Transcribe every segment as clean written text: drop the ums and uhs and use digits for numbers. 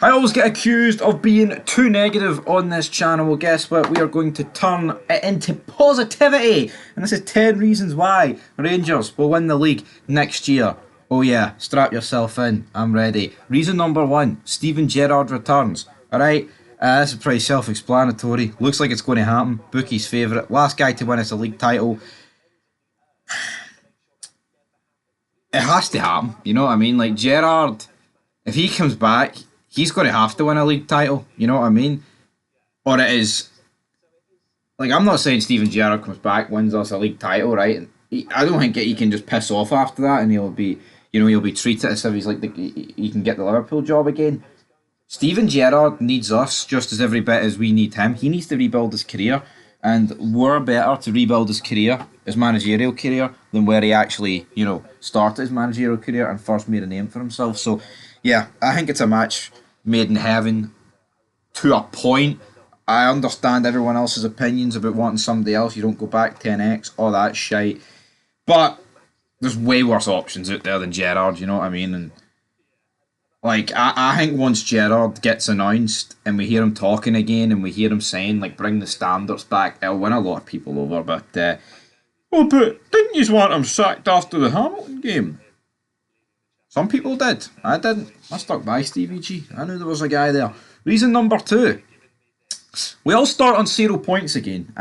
I always get accused of being too negative on this channel. Well, guess what? We are going to turn it into positivity. And this is 10 reasons why Rangers will win the league next year. Oh yeah, strap yourself in. I'm ready. Reason number 1, Steven Gerrard returns. Alright, this is pretty self-explanatory. Looks like it's going to happen. Bookie's favourite. Last guy to win us a league title. It has to happen. You know what I mean? Like, Gerrard, if he comes back, he's going to have to win a league title, you know what I mean? Or it is... Like, I'm not saying Steven Gerrard comes back, wins us a league title, right? I don't think he can just piss off after that and he'll be treated as if he's like he can get the Liverpool job again. Steven Gerrard needs us just as every bit as we need him. He needs to rebuild his career, and we're better to rebuild his career, his managerial career, than where he actually, started his managerial career and first made a name for himself. So, yeah, I think it's a match made in heaven to a point. I understand everyone else's opinions about wanting somebody else. You don't go back 10x, all that shite. But there's way worse options out there than Gerrard, you know what I mean? And like, I think once Gerrard gets announced and we hear him talking again and we hear him saying, like, bring the standards back, it'll win a lot of people over. But, oh, but didn't you want him sacked after the Hamilton game? Some people did. I didn't. I stuck by Stevie G. I knew there was a guy there. Reason number 2. We all start on 0 points again.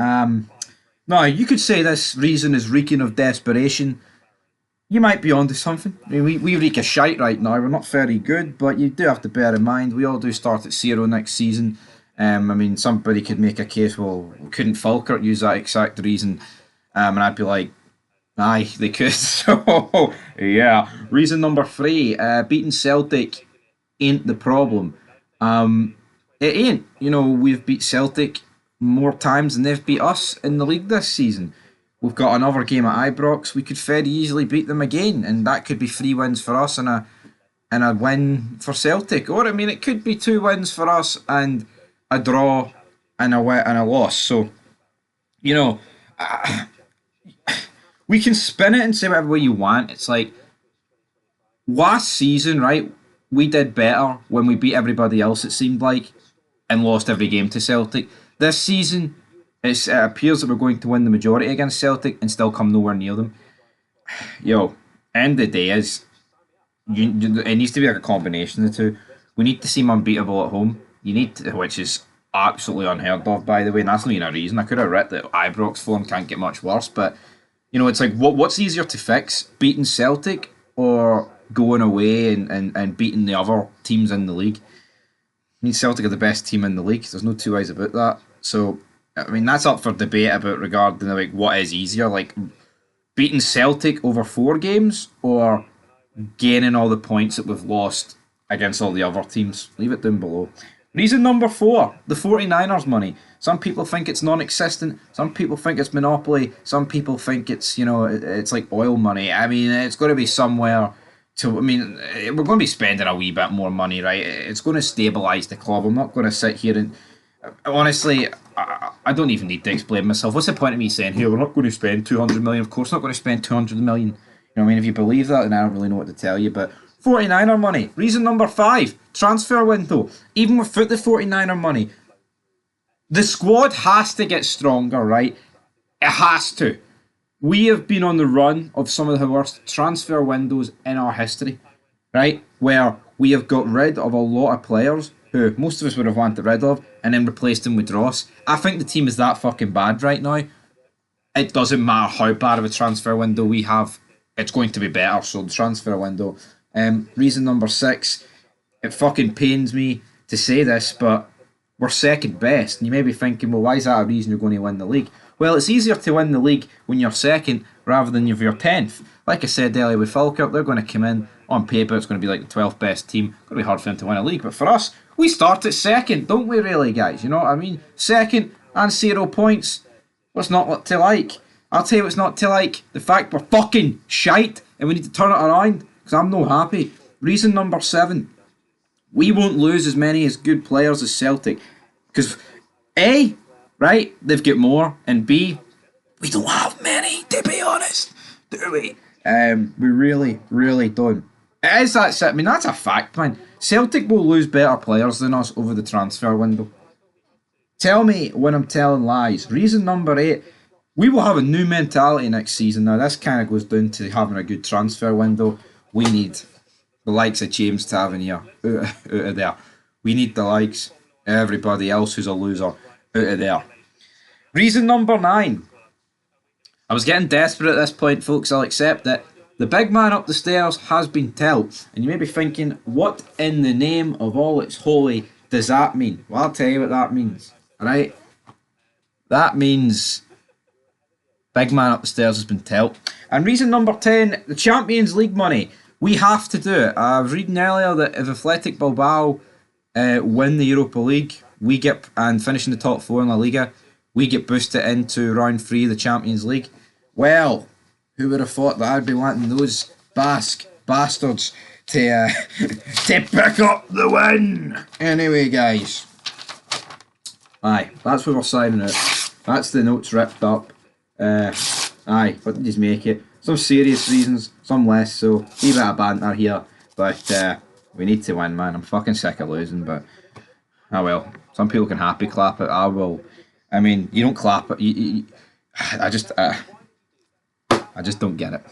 Now, you could say this reason is reeking of desperation. You might be onto something. I mean, we reek of shite right now. We're not very good, but you do have to bear in mind, we all do start at 0 next season. I mean, somebody could make a case, well, couldn't Falkirk use that exact reason? And I'd be like, aye, they could. So, yeah. Reason number 3, beating Celtic ain't the problem. It ain't. We've beat Celtic more times than they've beat us in the league this season. We've got another game at Ibrox. We could very easily beat them again, and that could be 3 wins for us and a win for Celtic. Or, I mean, it could be 2 wins for us and a draw and a loss. So, we can spin it and say whatever way you want. It's like, last season, right, we did better when we beat everybody else, it seemed like, and lost every game to Celtic. This season, it appears that we're going to win the majority against Celtic and still come nowhere near them. End of the day is, it needs to be like a combination of the two. We need to seem unbeatable at home. Which is absolutely unheard of, by the way, and that's not even a reason. I could have read that Ibrox form can't get much worse, but it's like, what's easier to fix? Beating Celtic or going away and beating the other teams in the league? I mean, Celtic are the best team in the league. There's no two ways about that. So, I mean, that's up for debate about regarding like what is easier, like beating Celtic over 4 games or gaining all the points that we've lost against all the other teams. Leave it down below. Reason number 4, the 49ers money. Some people think it's non-existent. Some people think it's monopoly. Some people think it's, it's like oil money. I mean, it's got to be somewhere we're going to be spending a wee bit more money, right? It's going to stabilise the club. I'm not going to sit here and... Honestly, I don't even need to explain myself. What's the point of me saying, here, we're not going to spend 200 million? Of course, not going to spend 200 million. You know what I mean? If you believe that, then I don't really know what to tell you. But 49er money. Reason number 5, transfer window. Even without the 49er money, the squad has to get stronger, right? It has to. We have been on the run of some of the worst transfer windows in our history, right? Where we have got rid of a lot of players who most of us would have wanted rid of and then replaced them with dross. I think the team is that fucking bad right now. It doesn't matter how bad of a transfer window we have, it's going to be better. So the transfer window. Reason number 6, it fucking pains me to say this, but we're second best. And you may be thinking, well, why is that a reason you're going to win the league? Well, it's easier to win the league when you're second rather than if you're 10th. Like I said earlier with Falkirk, they're going to come in, on paper it's going to be like the 12th best team. It's going to be hard for them to win a league. But for us, we start at second, don't we really, guys? You know what I mean? Second and 0 points. What's not to like? I'll tell you what's not to like. The fact we're fucking shite and we need to turn it around, because I'm no happy. Reason number 7. We won't lose as many as good players as Celtic. Because A, right, they've got more, and B, we don't have many, to be honest, do we? We really, really don't. It is that. I mean, that's a fact, man. Celtic will lose better players than us over the transfer window. Tell me when I'm telling lies. Reason number 8. We will have a new mentality next season. Now, this kind of goes down to having a good transfer window. We need the likes of James Tavernier out of there. We need the likes of everybody else who's a loser out of there. Reason number 9. I was getting desperate at this point, folks. I'll accept it. The big man up the stairs has been told. And you may be thinking, what in the name of all that's holy does that mean? Well, I'll tell you what that means. Alright? That means big man up the stairs has been told. And reason number 10, the Champions League money. We have to do it. I was reading earlier that if Athletic Bilbao win the Europa League, we get and finish in the top 4 in La Liga, we get boosted into round 3 of the Champions League. Well, who would have thought that I'd be wanting those Basque bastards to pick up the win? Anyway, guys. Aye, that's where we're signing out. That's the notes ripped up. Aye, what did you make it? Some serious reasons, some less so. A bit of banter here, but we need to win, man. I'm fucking sick of losing, but oh well. Some people can happy clap it. I will. I mean, you don't clap it. I just don't get it.